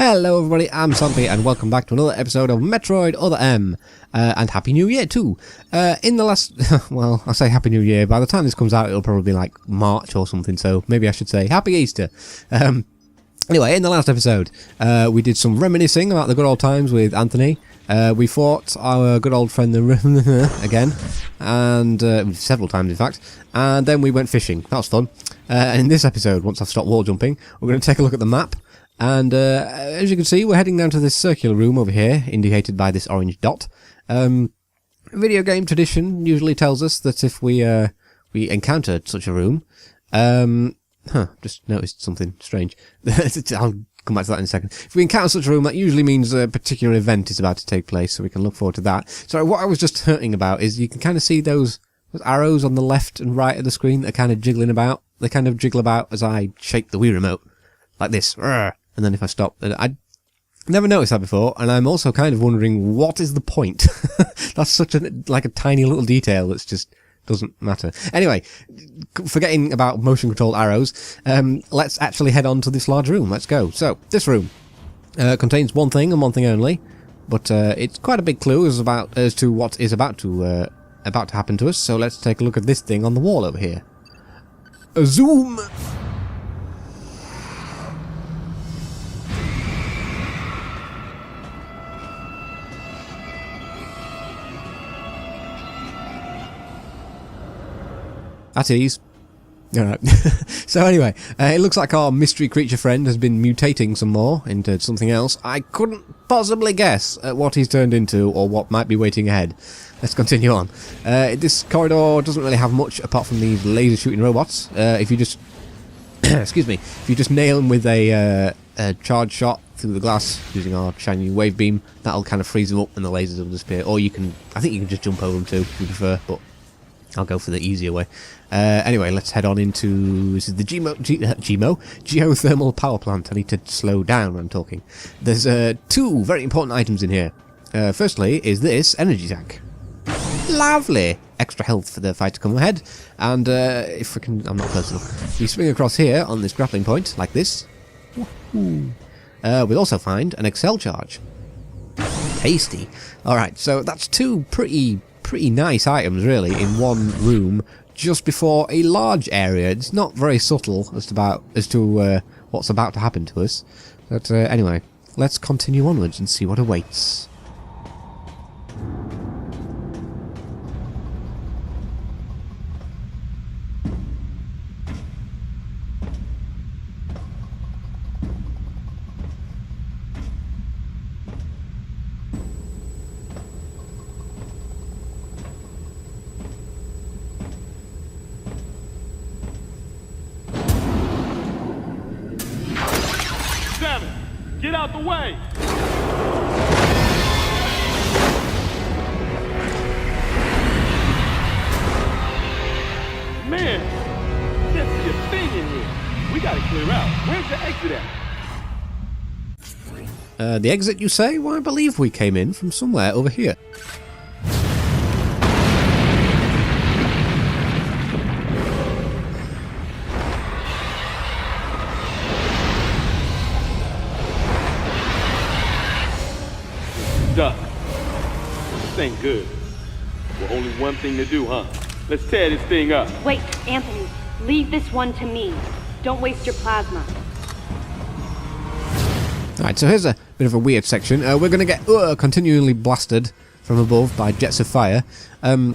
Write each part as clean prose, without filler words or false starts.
Hello everybody, I'm Zombie and welcome back to another episode of Metroid Other M. And Happy New Year too. In the last, well, I say Happy New Year, by the time this comes out it'll probably be like March or something, so maybe I should say Happy Easter. Anyway, in the last episode, we did some reminiscing about the good old times with Anthony. We fought our good old friend the again, and several times in fact, and then we went fishing. That was fun. And in this episode, once I've stopped wall jumping, we're going to take a look at the map. And as you can see, we're heading down to this circular room over here, indicated by this orange dot. Video game tradition usually tells us that if we encounter such a room, just noticed something strange. I'll come back to that in a second. If we encounter such a room, that usually means a particular event is about to take place, so we can look forward to that. So what I was just hinting about is you can kind of see those arrows on the left and right of the screen that are kind of jiggling about. They kind of jiggle about as I shake the Wii remote, like this. And then if I stop, I never noticed that before, and I'm also kind of wondering what is the point. That's such a tiny little detail that's just doesn't matter. Anyway, forgetting about motion control arrows, let's actually head on to this large room. Let's go. So this room contains one thing and one thing only, but it's quite a big clue as to what is about to happen to us. So let's take a look at this thing on the wall over here. A zoom. At ease. Alright. So anyway, it looks like our mystery creature friend has been mutating some more into something else. I couldn't possibly guess at what he's turned into or what might be waiting ahead. Let's continue on. This corridor doesn't really have much apart from these laser shooting robots. If you just excuse me, if you just nail them with a charge shot through the glass using our shiny wave beam, that'll kind of freeze them up and the lasers will disappear. Or I think you can just jump over them too if you prefer, but I'll go for the easier way. Anyway, let's head on into... This is the geothermal power plant. I need to slow down when I'm talking. There's two very important items in here. Firstly is this energy tank. Lovely! Extra health for the fight to come ahead. And if we can... I'm not close enough. We swing across here on this grappling point, like this. We'll also find an Accel charge. Tasty. Alright, so that's two pretty nice items really in one room just before a large area. It's not very subtle as to what's about to happen to us, but anyway, let's continue onwards and see what awaits. Get out the way! Man, there's a thing in here. We gotta clear out. Where's the exit at? The exit, you say? Well, I believe we came in from somewhere over here. Duck. This ain't good. Well, only one thing to do, huh? Let's tear this thing up. Wait, Anthony. Leave this one to me. Don't waste your plasma. Alright, so here's a bit of a weird section. We're going to get continually blasted from above by jets of fire. You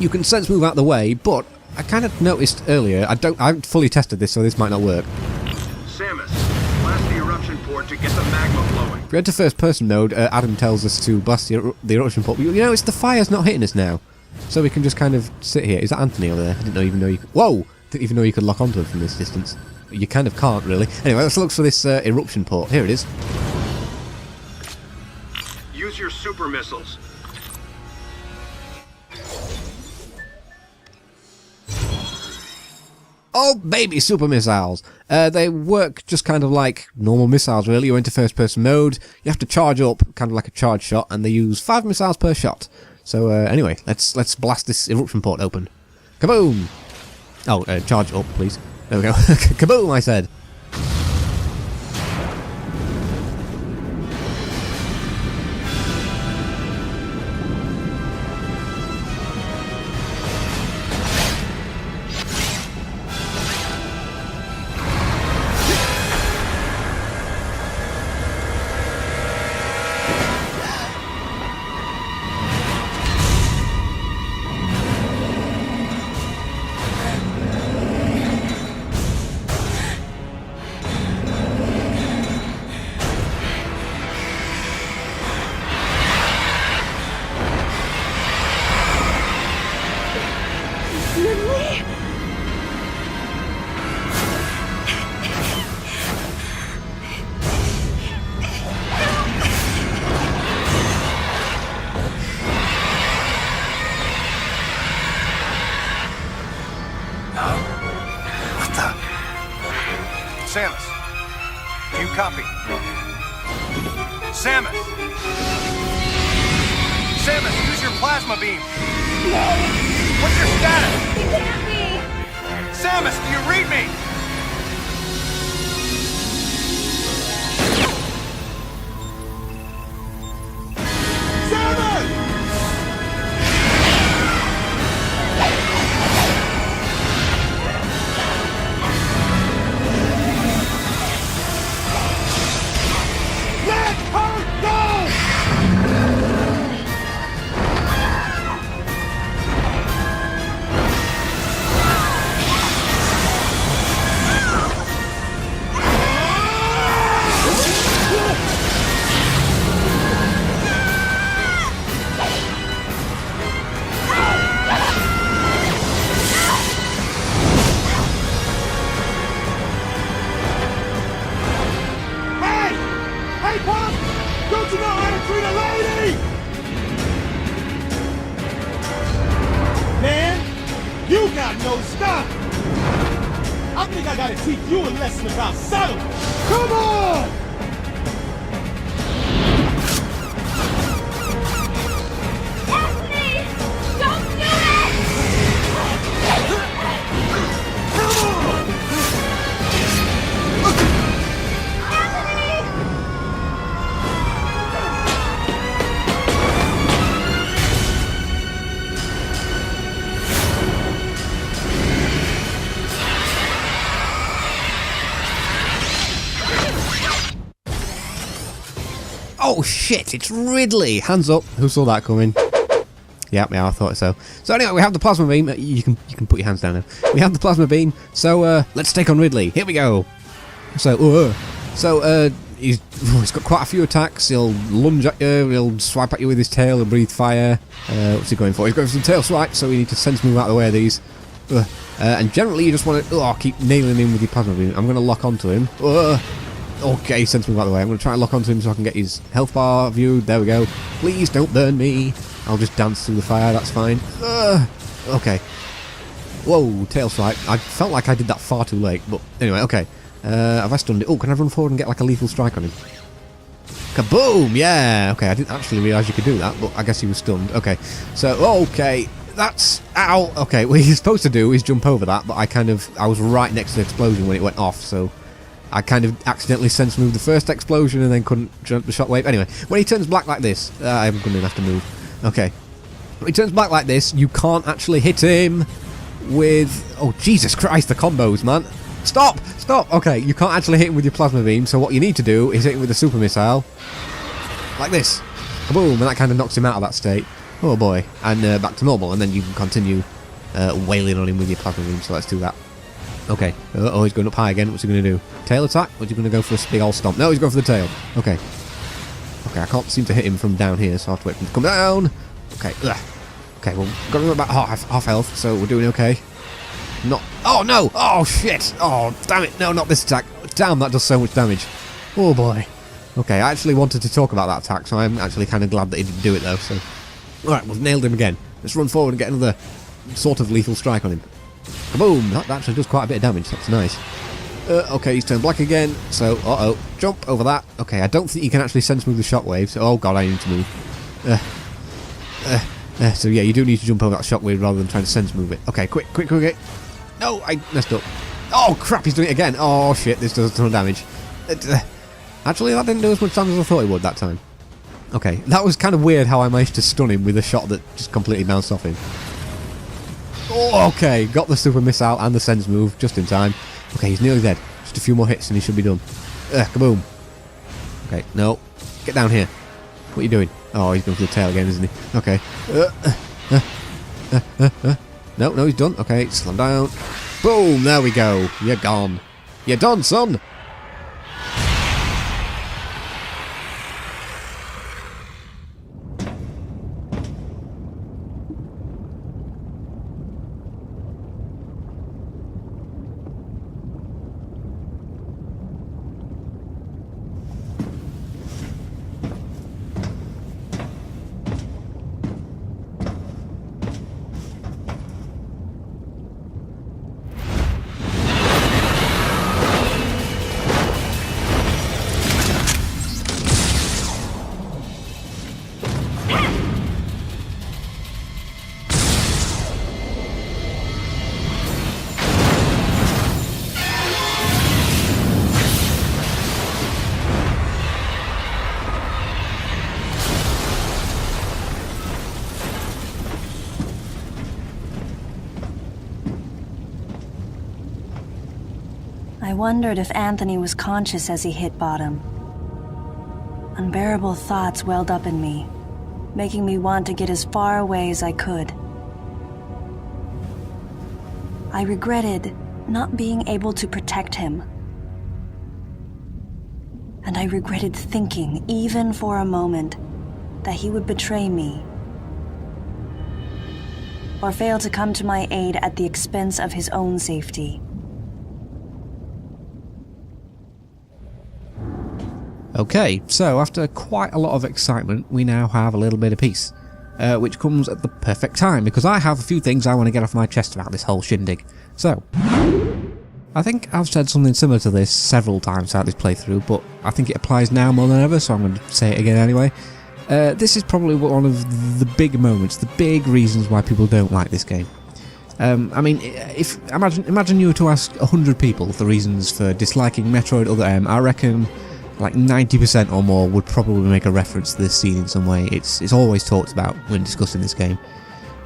can sense move out the way, but I kind of noticed earlier, I haven't fully tested this, so this might not work. Samus, blast the eruption port to get the magma flowing. If we head to first person mode, Adam tells us to blast the eruption port. You know, it's the fire's not hitting us now. So we can just kind of sit here. Is that Anthony over there? I didn't even know you could... Whoa! Didn't even know you could lock onto it from this distance. You kind of can't, really. Anyway, let's look for this eruption port. Here it is. Use your super missiles. Oh, baby super missiles! They work just kind of like normal missiles, really. You're into first-person mode, you have to charge up, kind of like a charge shot, and they use 5 missiles per shot. So, anyway, let's blast this eruption port open. Kaboom! Oh, charge up, please. There we go. Kaboom, I said. What the? Samus, do you copy? Samus! Samus, use your plasma beam! No! What's your status? You can't be! Samus, do you read me? No, stop! I think I gotta teach you a lesson about subtle. Come on! Anthony! Don't do it! Come on! Oh shit, it's Ridley! Hands up, who saw that coming? Yeah, I thought so. So anyway, we have the plasma beam. You can put your hands down now. We have the plasma beam, so let's take on Ridley. Here we go! So he's got quite a few attacks. He'll lunge at you, he'll swipe at you with his tail, he'll breathe fire. What's he going for? He's going for some tail swipe, so we need to sense move out of the way of these. And generally you just want to keep nailing him with your plasma beam. I'm going to lock onto him. Okay, sense move out of the way. I'm going to try and lock onto him so I can get his health bar viewed. There we go. Please don't burn me. I'll just dance through the fire, that's fine. Okay. Whoa, tail swipe. I felt like I did that far too late, but anyway, okay. Have I stunned it? Oh, can I run forward and get like a lethal strike on him? Kaboom! Yeah! Okay, I didn't actually realise you could do that, but I guess he was stunned. Okay, so, okay. That's... Ow! Okay, what you're supposed to do is jump over that, but I was right next to the explosion when it went off, so... I kind of accidentally sense moved the first explosion and then couldn't jump the shockwave. Anyway, when he turns black like this, I'm going to have to move. Okay. When he turns black like this, you can't actually hit him with... Oh, Jesus Christ, the combos, man. Stop! Stop! Okay, you can't actually hit him with your plasma beam, so what you need to do is hit him with a super missile. Like this. Boom, and that kind of knocks him out of that state. Oh boy. And back to normal, and then you can continue wailing on him with your plasma beam, so let's do that. Okay. Oh, he's going up high again. What's he going to do? Tail attack? Or is he going to go for a big old stomp? No, he's going for the tail. Okay. Okay, I can't seem to hit him from down here, so I have to wait for him to come down. Okay. Ugh. Okay, well, got him about half health, so we're doing okay. Not... Oh, no! Oh, shit! Oh, damn it! No, not this attack. Damn, that does so much damage. Oh, boy. Okay, I actually wanted to talk about that attack, so I'm actually kind of glad that he didn't do it, though, so... Alright, we've nailed him again. Let's run forward and get another sort of lethal strike on him. Kaboom! That actually does quite a bit of damage, that's nice. Okay, he's turned black again, so, jump over that. Okay, I don't think you can actually sense move the shockwaves. Oh god, I need to move. So yeah, you do need to jump over that shockwave rather than trying to sense move it. Okay, quick. No, I messed up. Oh crap, he's doing it again. Oh shit, this does a ton of damage. Actually, that didn't do as much damage as I thought it would that time. Okay, that was kind of weird how I managed to stun him with a shot that just completely bounced off him. Oh, okay, got the super missile and the sense move just in time. Okay, he's nearly dead. Just a few more hits and he should be done. Kaboom. Okay, no. Get down here. What are you doing? Oh, he's going for the tail again, isn't he? Okay. No, he's done. Okay, slam down. Boom, there we go. You're gone. You're done, son. I wondered if Anthony was conscious as he hit bottom. Unbearable thoughts welled up in me, making me want to get as far away as I could. I regretted not being able to protect him. And I regretted thinking, even for a moment, that he would betray me or fail to come to my aid at the expense of his own safety. Okay, so after quite a lot of excitement, we now have a little bit of peace, which comes at the perfect time, because I have a few things I want to get off my chest about this whole shindig. So, I think I've said something similar to this several times throughout this playthrough, but I think it applies now more than ever, so I'm going to say it again anyway. This is probably one of the big moments, the big reasons why people don't like this game. I mean, if imagine you were to ask 100 people the reasons for disliking Metroid Other M, I reckon like 90% or more would probably make a reference to this scene in some way. It's always talked about when discussing this game.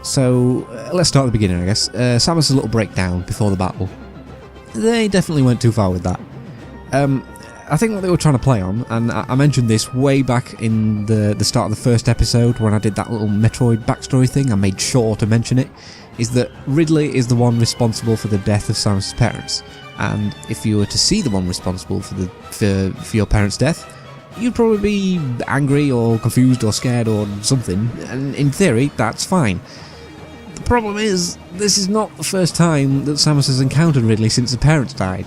So let's start at the beginning, I guess. Samus' little breakdown before the battle. They definitely went too far with that. I think what they were trying to play on, and I mentioned this way back in the start of the first episode when I did that little Metroid backstory thing, I made sure to mention it, is that Ridley is the one responsible for the death of Samus' parents. And if you were to see the one responsible for your parents' death, you'd probably be angry or confused or scared or something, and in theory, that's fine. The problem is, this is not the first time that Samus has encountered Ridley since her parents died.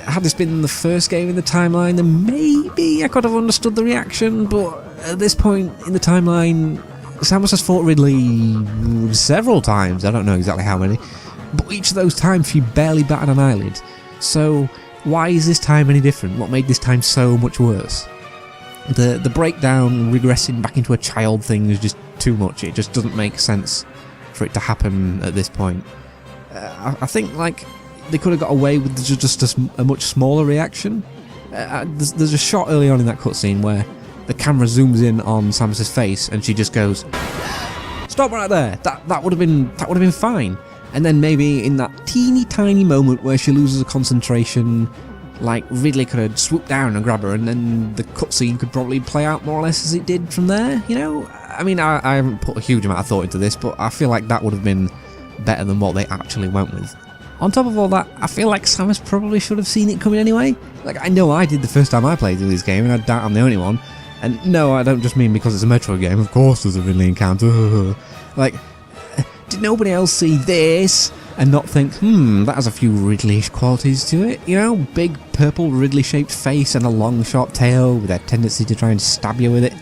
Had this been the first game in the timeline, then maybe I could have understood the reaction, but at this point in the timeline, Samus has fought Ridley several times, I don't know exactly how many, but each of those times she barely batted an eyelid. So why is this time any different? What made this time so much worse? The breakdown, regressing back into a child thing is just too much. It just doesn't make sense for it to happen at this point. I think like they could have got away with just a much smaller reaction. There's a shot early on in that cutscene where the camera zooms in on Samus' face and she just goes, "Stop right there!" That would have been fine. And then maybe in that teeny tiny moment where she loses her concentration, like Ridley could have swooped down and grabbed her, and then the cutscene could probably play out more or less as it did from there, you know? I mean, I haven't put a huge amount of thought into this, but I feel like that would have been better than what they actually went with. On top of all that, I feel like Samus probably should have seen it coming anyway. Like, I know I did the first time I played through this game, and I doubt I'm the only one. And no, I don't just mean because it's a Metroid game, of course there's a Ridley encounter. Like, did nobody else see this and not think, that has a few Ridley-ish qualities to it? You know, big purple Ridley-shaped face and a long sharp tail with a tendency to try and stab you with it.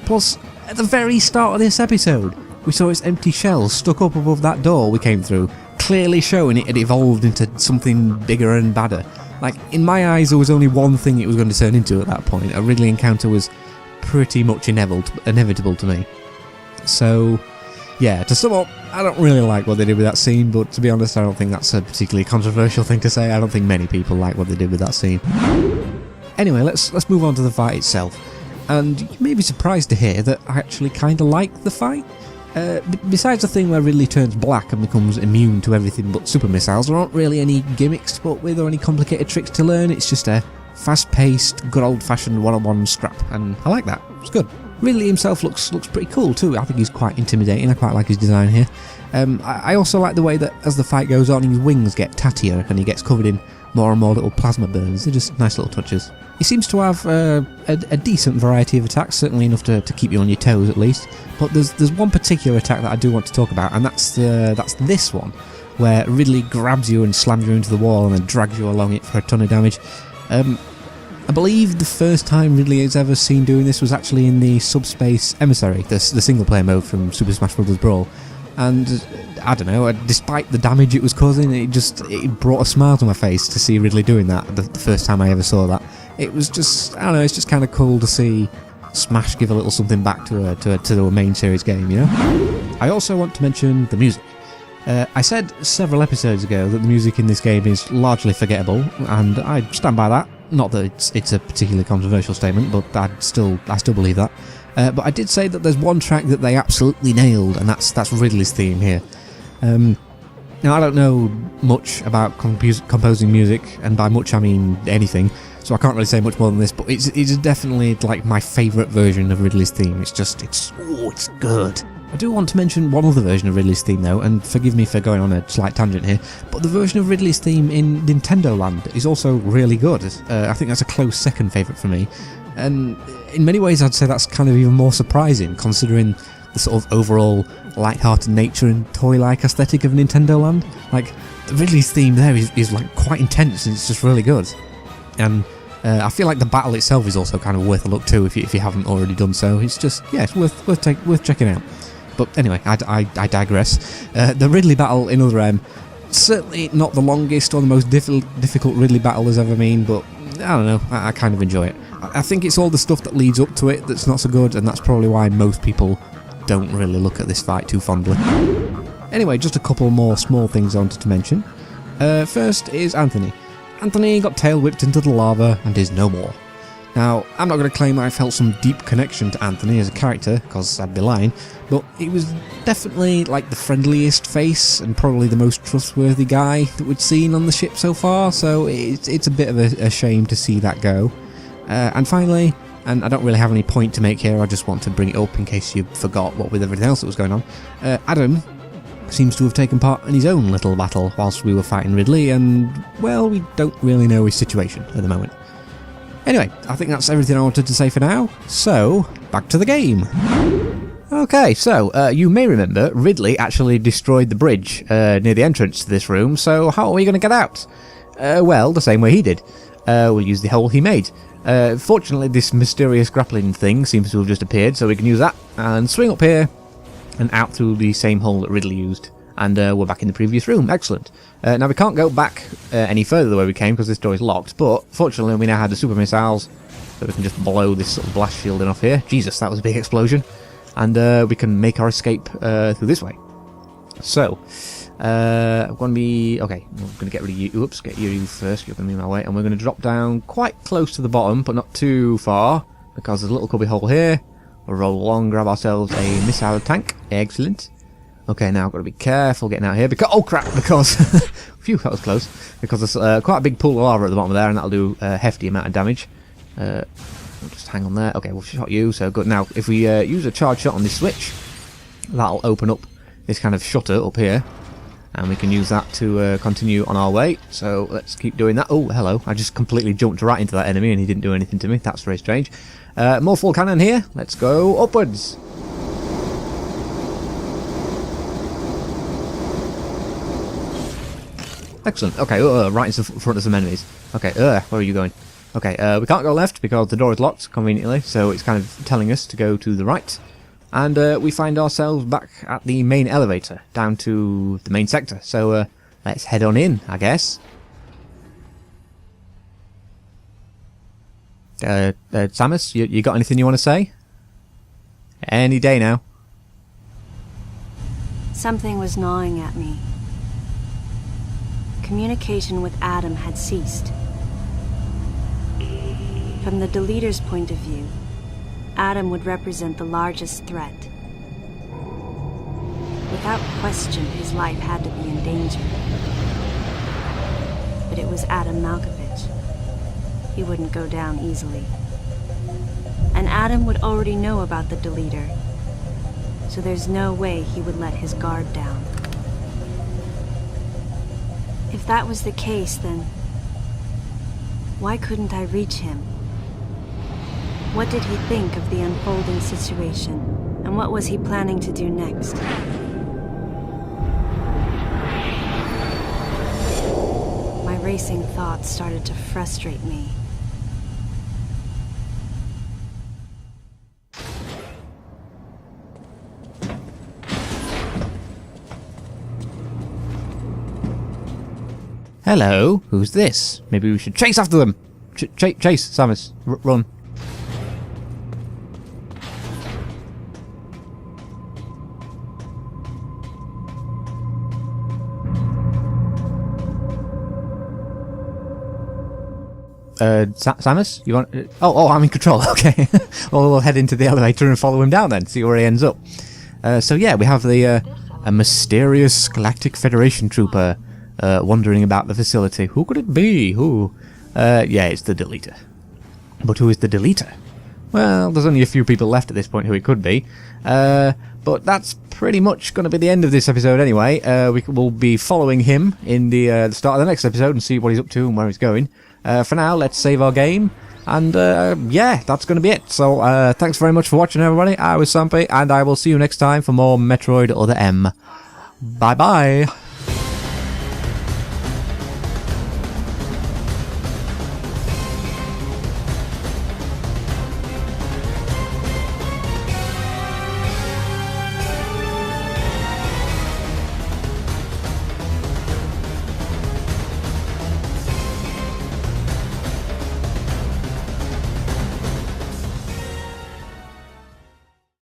Plus, at the very start of this episode, we saw its empty shell stuck up above that door we came through, clearly showing it had evolved into something bigger and badder. Like, in my eyes, there was only one thing it was going to turn into at that point. A Ridley encounter was pretty much inevitable to me. So, yeah, to sum up, I don't really like what they did with that scene, but to be honest, I don't think that's a particularly controversial thing to say. I don't think many people like what they did with that scene. Anyway, let's move on to the fight itself. And you may be surprised to hear that I actually kind of like the fight. Besides the thing where Ridley turns black and becomes immune to everything but super missiles, there aren't really any gimmicks to put with or any complicated tricks to learn. It's just a fast-paced, good old-fashioned one-on-one scrap, and I like that. It's good. Ridley himself looks pretty cool too. I think he's quite intimidating. I quite like his design here. I also like the way that as the fight goes on, his wings get tattier and he gets covered in more and more little plasma burns. They're just nice little touches. He seems to have a decent variety of attacks, certainly enough to keep you on your toes at least. But there's one particular attack that I do want to talk about, and that's this one, where Ridley grabs you and slams you into the wall and then drags you along it for a ton of damage. I believe the first time Ridley is ever seen doing this was actually in the Subspace Emissary, the single-player mode from Super Smash Bros. Brawl. And, I don't know, despite the damage it was causing, it brought a smile to my face to see Ridley doing that the first time I ever saw that. It was just, I don't know, it's just kind of cool to see Smash give a little something back to a main series game, you know? I also want to mention the music. I said several episodes ago that the music in this game is largely forgettable, and I stand by that. Not that it's a particularly controversial statement, but I still believe that. But I did say that there's one track that they absolutely nailed, and that's Ridley's theme here. Now, I don't know much about composing music, and by much I mean anything, so I can't really say much more than this, but it's definitely like my favourite version of Ridley's theme. It's good. I do want to mention one other version of Ridley's theme though, and forgive me for going on a slight tangent here, but the version of Ridley's theme in Nintendo Land is also really good. I think that's a close second favourite for me, and in many ways I'd say that's kind of even more surprising, considering the sort of overall light-hearted nature and toy-like aesthetic of Nintendo Land. Like, Ridley's theme there is like quite intense, and it's just really good. And I feel like the battle itself is also kind of worth a look too, if you haven't already done so. It's just, yeah, it's worth checking out. But anyway, I digress. The Ridley battle in Other M, certainly not the longest or the most difficult Ridley battle there's ever been, but I don't know, I kind of enjoy it. I think it's all the stuff that leads up to it that's not so good, and that's probably why most people don't really look at this fight too fondly. Anyway, just a couple more small things I wanted to mention. First is Anthony. Anthony got tail whipped into the lava and is no more. Now, I'm not going to claim I felt some deep connection to Anthony as a character, because I'd be lying, but he was definitely like the friendliest face and probably the most trustworthy guy that we'd seen on the ship so far, so it's a bit of a shame to see that go. And finally, and I don't really have any point to make here, I just want to bring it up in case you forgot what with everything else that was going on. Adam seems to have taken part in his own little battle whilst we were fighting Ridley, and, well, we don't really know his situation at the moment. Anyway, I think that's everything I wanted to say for now, so back to the game. Okay, so you may remember Ridley actually destroyed the bridge near the entrance to this room, so how are we going to get out? Well, the same way he did. We'll use the hole he made. Fortunately, this mysterious grappling thing seems to have just appeared, so we can use that and swing up here and out through the same hole that Ridley used. And we're back in the previous room. Excellent. Now we can't go back any further the way we came because this door is locked, but fortunately we now had the super missiles, so we can just blow this sort of blast shielding off here. Jesus, that was a big explosion. And we can make our escape through this way. So, I'm going to be... Okay, we're going to get rid of you. Oops, get you first. You're going to be in my way. And we're going to drop down quite close to the bottom, but not too far, because there's a little cubby hole here. We'll roll along, grab ourselves a missile tank. Excellent. Okay, now I've got to be careful getting out here, because... Oh, crap! Because... Phew, that was close. Because there's quite a big pool of lava at the bottom of there, and that'll do a hefty amount of damage. We'll just hang on there. Okay, we'll shot you, so good. Now, if we use a charge shot on this switch, that'll open up this kind of shutter up here, and we can use that to continue on our way. So let's keep doing that. Oh, hello. I just completely jumped right into that enemy, and he didn't do anything to me. That's very strange. More full cannon here. Let's go upwards. Excellent. Okay, right in front of some enemies. Okay, where are you going? Okay, we can't go left because the door is locked, conveniently, so it's kind of telling us to go to the right. And we find ourselves back at the main elevator, down to the main sector. So let's head on in, I guess. Samus, you got anything you want to say? Any day now. Something was gnawing at me. Communication with Adam had ceased. From the Deleter's point of view, Adam would represent the largest threat. Without question, his life had to be in danger. But it was Adam Malkovich. He wouldn't go down easily. And Adam would already know about the Deleter, so there's no way he would let his guard down. If that was the case, then why couldn't I reach him? What did he think of the unfolding situation, and what was he planning to do next? My racing thoughts started to frustrate me. Hello, who's this? Maybe we should chase after them. Chase, Samus, run. Samus, you want? Oh, I'm in control. Okay. Well, we'll head into the elevator and follow him down then. See where he ends up. So yeah, we have the a mysterious Galactic Federation trooper wandering about the facility. Who could it be? Who? Yeah, it's the deleter. But who is the deleter? Well, there's only a few people left at this point who it could be. But that's pretty much going to be the end of this episode anyway. We will be following him in the start of the next episode and see what he's up to and where he's going. For now, let's save our game. And yeah, that's going to be it. So thanks very much for watching, everybody. I was Sampy, and I will see you next time for more Metroid Other M. Bye-bye.